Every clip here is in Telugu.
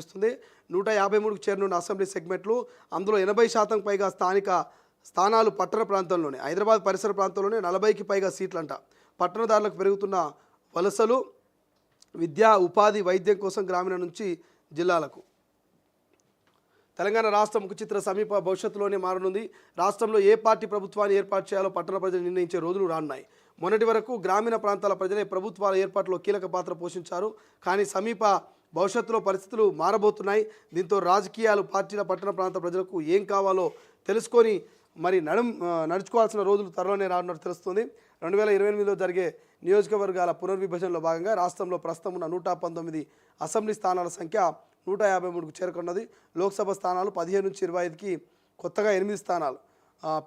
వస్తుంది 153కు చేరనున్న అసెంబ్లీ సెగ్మెంట్లు అందులో 80% పైగా స్థానిక స్థానాలు పట్టణ ప్రాంతంలోనే హైదరాబాద్ పరిసర ప్రాంతంలోనే 40కి పైగా సీట్లంట. పట్టణదారులకు పెరుగుతున్న వలసలు విద్యా ఉపాధి వైద్యం కోసం గ్రామీణ నుంచి జిల్లాలకు. తెలంగాణ రాష్ట్రం ముఖచిత్ర సమీప భవిష్యత్తులోనే మారనుంది. రాష్ట్రంలో ఏ పార్టీ ప్రభుత్వాన్ని ఏర్పాటు చేయాలో పట్టణ ప్రజలు నిర్ణయించే రోజులు రానున్నాయి. మొన్నటి వరకు గ్రామీణ ప్రాంతాల ప్రజలే ప్రభుత్వాల ఏర్పాటులో కీలక పాత్ర పోషించారు. కానీ సమీప భవిష్యత్తులో పరిస్థితులు మారబోతున్నాయి. దీంతో రాజకీయాలు పార్టీల పట్టణ ప్రాంత ప్రజలకు ఏం కావాలో తెలుసుకొని మరి నడుచుకోవాల్సిన రోజులు త్వరలోనే రానున్నట్టు తెలుస్తుంది. 2028లో జరిగే నియోజకవర్గాల పునర్విభజనలో భాగంగా రాష్ట్రంలో ప్రస్తుతం ఉన్న 119 అసెంబ్లీ స్థానాల సంఖ్య 153కు చేరుకున్నది. లోక్సభ స్థానాలు 15 నుంచి 25కి కొత్తగా 8 స్థానాలు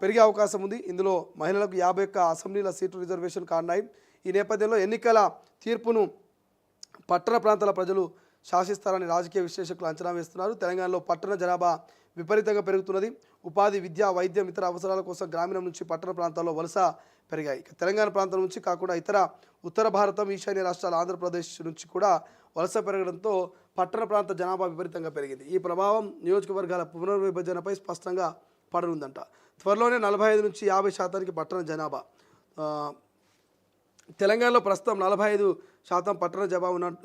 పెరిగే అవకాశం ఉంది. ఇందులో మహిళలకు 51 అసెంబ్లీల సీటు రిజర్వేషన్ కానున్నాయి. ఈ నేపథ్యంలో ఎన్నికల తీర్పును పట్టణ ప్రాంతాల ప్రజలు శాసిస్తారని రాజకీయ విశ్లేషకులు అంచనా వేస్తున్నారు. తెలంగాణలో పట్టణ జనాభా విపరీతంగా పెరుగుతున్నది. ఉపాధి, విద్య, వైద్యం, ఇతర అవసరాల కోసం గ్రామీణం నుంచి పట్టణ ప్రాంతాల్లో వలస పెరిగాయి. తెలంగాణ ప్రాంతం నుంచి కాకుండా ఇతర ఉత్తర భారతం, ఈశాన్య రాష్ట్రాల ఆంధ్రప్రదేశ్ నుంచి కూడా వలస పెరగడంతో పట్టణ ప్రాంత జనాభా విపరీతంగా పెరిగింది. ఈ ప్రభావం నియోజకవర్గాల పునర్విభజనపై స్పష్టంగా పడనుందంట. త్వరలోనే 45 నుంచి 50% పట్టణ తెలంగాణలో ప్రస్తుతం 45% పట్టణ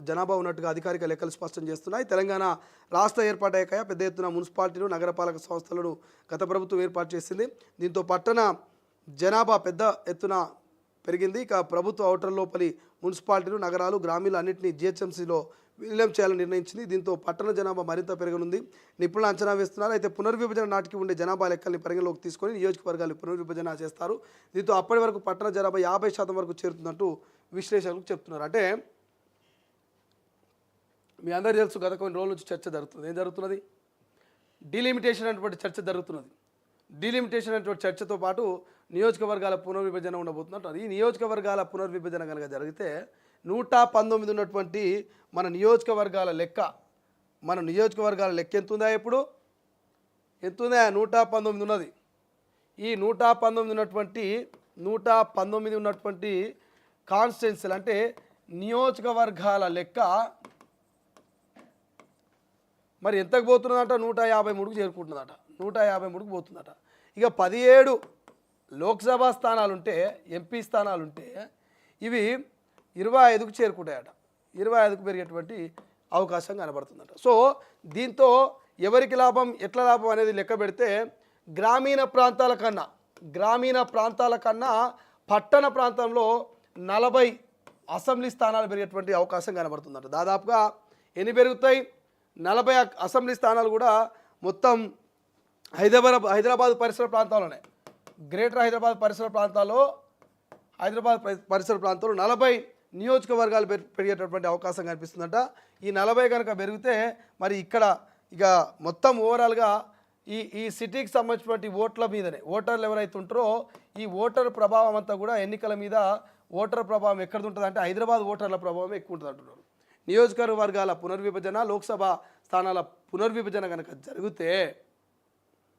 జనాభా ఉన్నట్టుగా అధికారిక లెక్కలు స్పష్టం చేస్తున్నాయి. తెలంగాణ రాష్ట్ర ఏర్పాటయ్యాక పెద్ద ఎత్తున మున్సిపాలిటీలు, నగరపాలక సంస్థలను గత ప్రభుత్వం ఏర్పాటు చేసింది. దీంతో పట్టణ జనాభా పెద్ద ఎత్తున పెరిగింది. ఇక ప్రభుత్వ ఔటర్ లోపలి మున్సిపాలిటీలు, నగరాలు, గ్రామీణ అన్నింటినీ జిహెచ్ఎంసీలో విలీనం చేయాలని నిర్ణయించింది. దీంతో పట్టణ జనాభా మరింత పెరగనుంది నిపుణులు అంచనా వేస్తున్నారు. అయితే పునర్విభజన నాటికి ఉండే జనాభా లెక్కల్ని పరిగణలోకి తీసుకొని నియోజకవర్గాలు పునర్విభజన చేస్తారు. దీంతో అప్పటి వరకు పట్టణ జనాభా 50% వరకు చేరుతుందంటూ విశ్లేషకులు చెప్తున్నారు. అంటే మీ అందరూ తెలుసు, గత కొన్ని రోజుల నుంచి చర్చ జరుగుతుంది. ఏం జరుగుతున్నది? డీలిమిటేషన్ అనేటువంటి చర్చ జరుగుతున్నది. డీలిమిటేషన్ అనేటువంటి చర్చతో పాటు నియోజకవర్గాల పునర్విభజన ఉండబోతున్నట్టు. ఈ నియోజకవర్గాల పునర్విభజన కనుక జరిగితే 119 ఉన్నటువంటి మన నియోజకవర్గాల లెక్క ఎంత ఉందా? ఇప్పుడు ఎంత ఉందా? 119 ఉన్నది. ఈ 119 ఉన్నటువంటి కాన్స్టిట్యున్సీలు అంటే నియోజకవర్గాల లెక్క మరి ఎంతకు పోతున్నదట? 153కు చేరుకుంటున్నదట. 153కు పోతుందట. ఇక 17 లోక్సభ స్థానాలుంటే, ఎంపీ స్థానాలుంటే ఇవి 25కు చేరుకుంటాయట. 25కు పెరిగేటువంటి అవకాశం కనబడుతుందట. సో దీంతో ఎవరికి లాభం, ఎట్లా లాభం అనేది లెక్క పెడితే గ్రామీణ ప్రాంతాల కన్నా పట్టణ ప్రాంతంలో 40 అసెంబ్లీ స్థానాలు పెరిగేటువంటి అవకాశం కనబడుతుందట. దాదాపుగా ఎన్ని పెరుగుతాయి? 40 అసెంబ్లీ స్థానాలు కూడా మొత్తం హైదరాబాద్ పరిసర ప్రాంతాల్లోనే, గ్రేటర్ హైదరాబాద్ పరిసర ప్రాంతాల్లో 40 నియోజకవర్గాలు పెరిగేటటువంటి అవకాశం కనిపిస్తుందట. ఈ 40 కనుక పెరిగితే మరి ఇక్కడ ఇక మొత్తం ఓవరాల్గా ఈ సిటీకి సంబంధించినటువంటి ఓట్ల మీదనే, ఓటర్లు ఎవరైతే ఉంటారో ఈ ఓటర్ ప్రభావం అంతా కూడా ఎన్నికల మీద ఓటర్ ప్రభావం ఎక్కడ ఉంటుంది అంటే హైదరాబాద్ ఓటర్ల ప్రభావం ఎక్కువ ఉంటుంది అంటున్నారు. నియోజకవర్గాల పునర్విభజన, లోక్సభ స్థానాల పునర్విభజన కనుక జరిగితే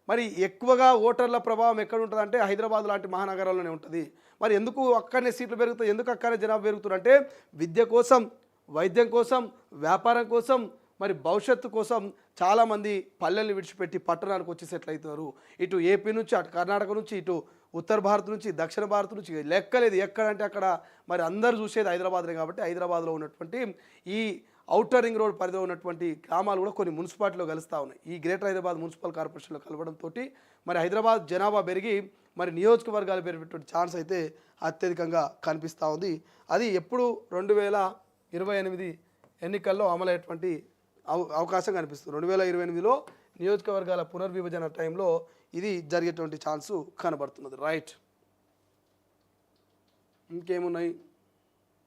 మరి ఎక్కువగా ఓటర్ల ప్రభావం ఎక్కడ ఉంటుంది అంటే హైదరాబాద్ లాంటి మహానగరాల్లోనే ఉంటుంది. మరి ఎందుకు అక్కడనే సీట్లు పెరుగుతాయి, ఎందుకు అక్కడనే జనాభా పెరుగుతుందంటే విద్య కోసం, వైద్యం కోసం, వ్యాపారం కోసం, మరి భవిష్యత్తు కోసం చాలామంది పల్లెల్ని విడిచిపెట్టి పట్టణానికి వచ్చి సెటిల్ అవుతారు. ఇటు ఏపీ నుంచి, అటు కర్ణాటక నుంచి, ఇటు ఉత్తర భారత్ నుంచి, దక్షిణ భారత్ నుంచి, లెక్కలేదు ఎక్కడంటే అక్కడ. మరి అందరూ చూసేది హైదరాబాద్నే కాబట్టి హైదరాబాద్లో ఉన్నటువంటి ఈ ఔటర్ రింగ్ రోడ్ పరిధిలో ఉన్నటువంటి గ్రామాలు కూడా కొన్ని మున్సిపాలిటీలో కలుస్తూ ఉన్నాయి. ఈ గ్రేటర్ హైదరాబాద్ మున్సిపల్ కార్పొరేషన్లో కలవడంతో మరి హైదరాబాద్ జనాభా పెరిగి మరి నియోజకవర్గాలు పెరిగేటువంటి ఛాన్స్ అయితే అత్యధికంగా కనిపిస్తూ ఉంది. అది ఎప్పుడు 2028 ఎన్నికల్లో అమలయ్యేటువంటి అవకాశం కనిపిస్తుంది. 2028లో నియోజకవర్గాల పునర్విభజన టైంలో ఇది జరిగేటువంటి ఛాన్సు కనబడుతున్నది. రైట్, ఇంకేమున్నాయి?